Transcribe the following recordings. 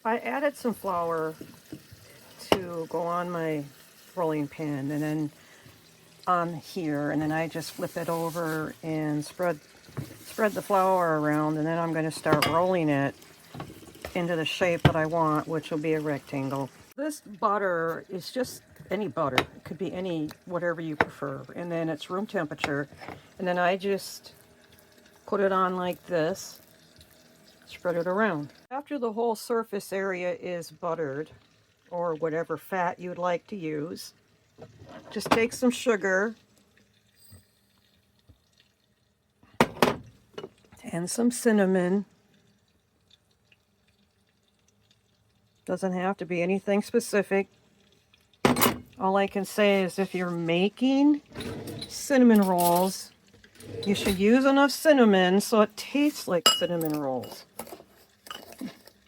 I added some flour to go on my rolling pin and then on here, and then I just flip it over and spread the flour around, and then I'm going to start rolling it into the shape that I want, which will be a rectangle. This butter is just any butter. It could be any, whatever you prefer. And then it's room temperature. And then I just put it on like this, spread it around. After the whole surface area is buttered, or whatever fat you'd like to use, just take some sugar and some cinnamon. Doesn't have to be anything specific. All I can say is if you're making cinnamon rolls, you should use enough cinnamon so it tastes like cinnamon rolls.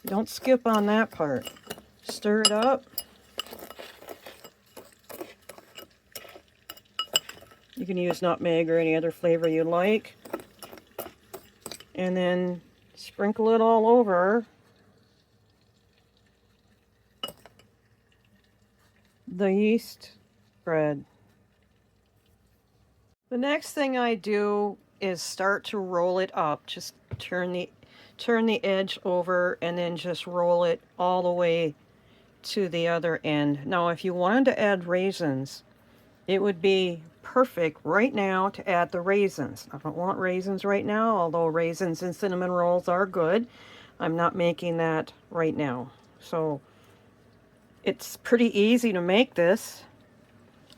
Don't skip on that part. Stir it up. You can use nutmeg or any other flavor you like. And then sprinkle it all over the yeast bread. The next thing I do is start to roll it up. Just turn the edge over and then just roll it all the way to the other end. Now, if you wanted to add raisins, it would be perfect right now to add the raisins. I don't want raisins right now, although raisins in cinnamon rolls are good. I'm not making that right now. So it's pretty easy to make this.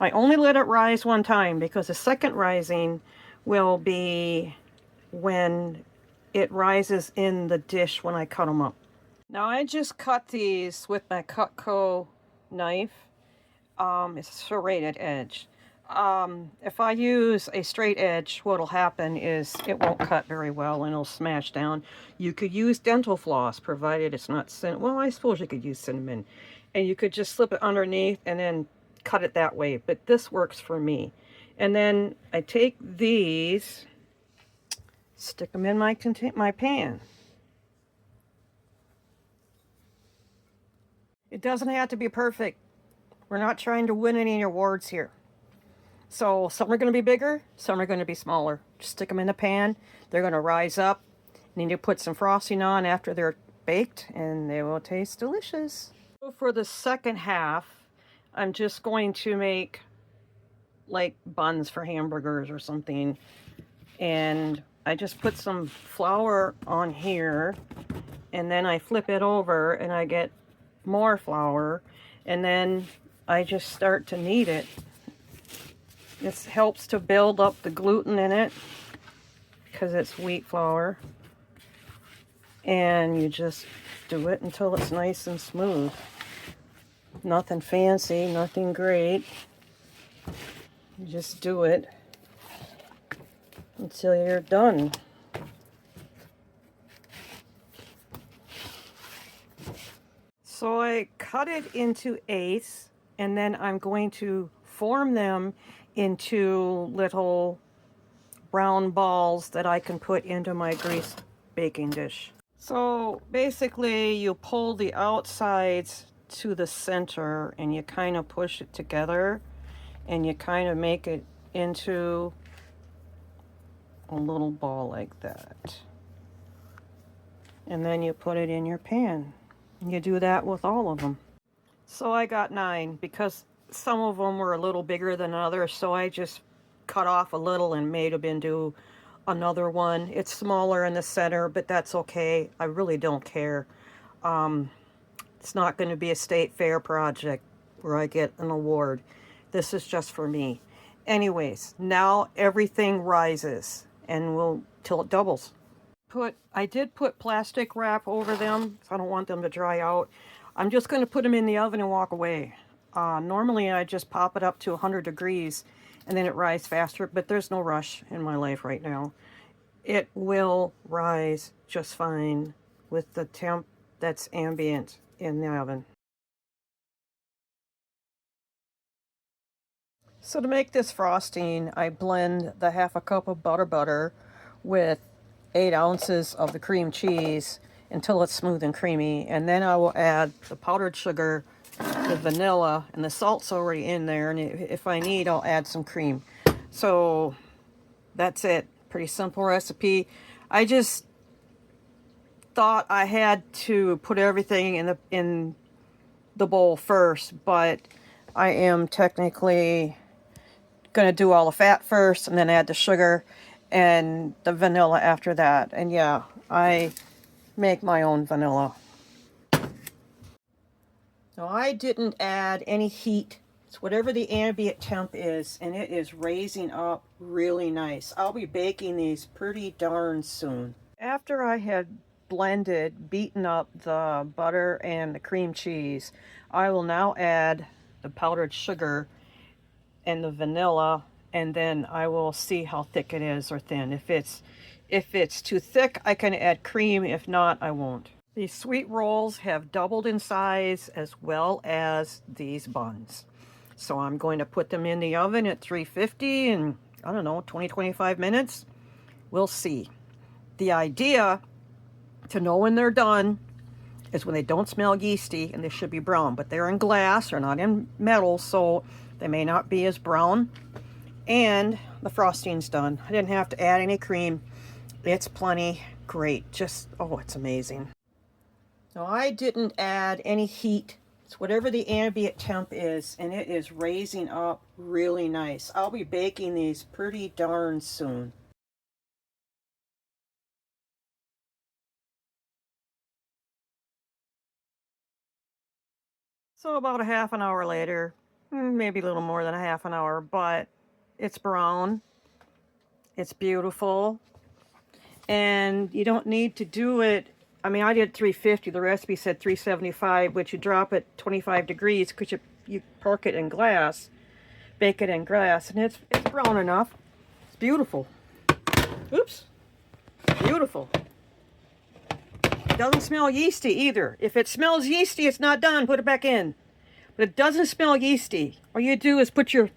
I only let it rise one time because the second rising will be when it rises in the dish when I cut them up. Now I just cut these with my Cutco knife. It's a serrated edge. If I use a straight edge, what'll happen is it won't cut very well and it'll smash down. You could use dental floss, provided it's not cinnamon. Well, I suppose you could use cinnamon. And you could just slip it underneath and then cut it that way. But this works for me. And then I take these, stick them in my pan. It doesn't have to be perfect. We're not trying to win any awards here. So some are going to be bigger, some are going to be smaller. Just stick them in the pan. They're going to rise up. You need to put some frosting on after they're baked, and they will taste delicious. So for the second half, I'm just going to make like buns for hamburgers or something. And I just put some flour on here, and then I flip it over and I get more flour, and then I just start to knead it. This helps to build up the gluten in it because it's wheat flour. And you just do it until it's nice and smooth. Nothing fancy, nothing great. You just do it until you're done. So I cut it into eighths, and then I'm going to form them into little round balls that I can put into my greased baking dish. So basically you pull the outsides to the center and you kind of push it together and you kind of make it into a little ball like that. And then you put it in your pan. And you do that with all of them. So I got 9 because some of them were a little bigger than others, so I just cut off a little and made them into another one. It's smaller in the center, but that's okay. I really don't care. It's not going to be a state fair project where I get an award. This is just for me. Anyways, now everything rises and till it doubles. I did put plastic wrap over them, so I don't want them to dry out. I'm just going to put them in the oven and walk away. Normally I just pop it up to 100 degrees and then it rises faster, but there's no rush in my life right now. It will rise just fine with the temp that's ambient in the oven. So to make this frosting, I blend the half a cup of butter with 8 ounces of the cream cheese, until it's smooth and creamy. And then I will add the powdered sugar, the vanilla, and the salt's already in there. And if I need, I'll add some cream. So that's it. Pretty simple recipe. I just thought I had to put everything in the bowl first, but I am technically going to do all the fat first and then add the sugar and the vanilla after that. And yeah, I make my own vanilla. Now I didn't add any heat. It's whatever the ambient temp is, and it is raising up really nice. I'll be baking these pretty darn soon. After I had beaten up the butter and the cream cheese, I will now add the powdered sugar and the vanilla, and then I will see how thick it is or thin. If it's too thick, I can add cream. If not, I won't. These sweet rolls have doubled in size as well as these buns. So I'm going to put them in the oven at 350 in, I don't know, 20-25 minutes. We'll see. The idea to know when they're done is when they don't smell yeasty, and they should be brown, but they're in glass, they're not in metal, so they may not be as brown. And the frosting's done. I didn't have to add any cream. It's plenty great. Just, oh, it's amazing. Now I didn't add any heat. It's whatever the ambient temp is, and it is raising up really nice. I'll be baking these pretty darn soon. So about a half an hour later, maybe a little more than a half an hour, but it's brown. It's beautiful. And you don't need to do it. I mean, I did 350. The recipe said 375, which you drop it 25 degrees because you pork it in glass, bake it in glass, and it's brown enough. It's beautiful. Oops. Beautiful. It doesn't smell yeasty either. If it smells yeasty, it's not done. Put it back in. But it doesn't smell yeasty. All you do is put your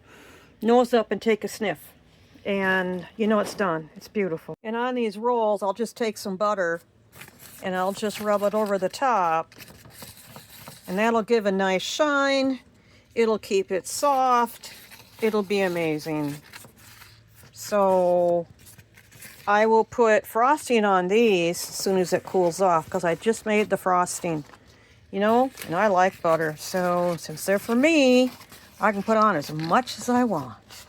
nose up and take a sniff. And you know it's done. It's beautiful. And on these rolls, I'll just take some butter and I'll just rub it over the top. And that'll give a nice shine. It'll keep it soft. It'll be amazing. So I will put frosting on these as soon as it cools off, because I just made the frosting, you know, and I like butter. So since they're for me, I can put on as much as I want.